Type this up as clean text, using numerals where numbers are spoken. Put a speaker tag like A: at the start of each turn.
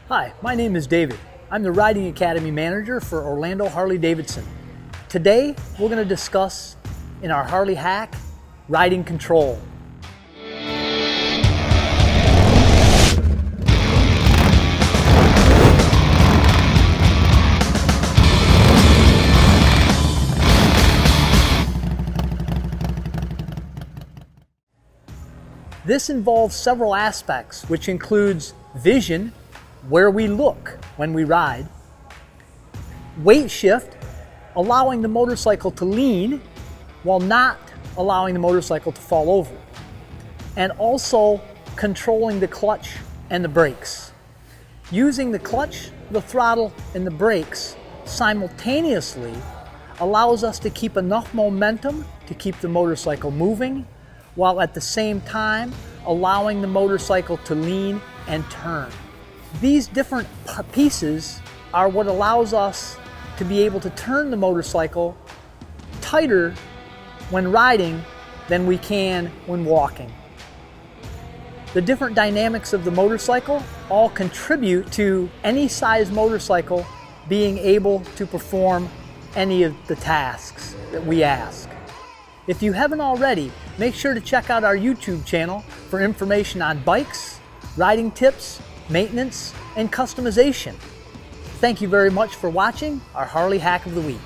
A: Hi, my name is David. I'm the Riding Academy Manager for Orlando Harley Davidson. Today, we're going to discuss in our Harley Hack, riding control. This involves several aspects, which includes vision, where we look when we ride, weight shift, allowing the motorcycle to lean while not allowing the motorcycle to fall over, and also controlling the clutch and the brakes. Using the clutch, the throttle, and the brakes simultaneously allows us to keep enough momentum to keep the motorcycle moving, while at the same time allowing the motorcycle to lean and turn. These different pieces are what allows us to be able to turn the motorcycle tighter when riding than we can when walking. The different dynamics of the motorcycle all contribute to any size motorcycle being able to perform any of the tasks that we ask. If you haven't already, make sure to check out our YouTube channel for information on bikes, riding tips, maintenance, and customization. Thank you very much for watching our Harley Hack of the Week.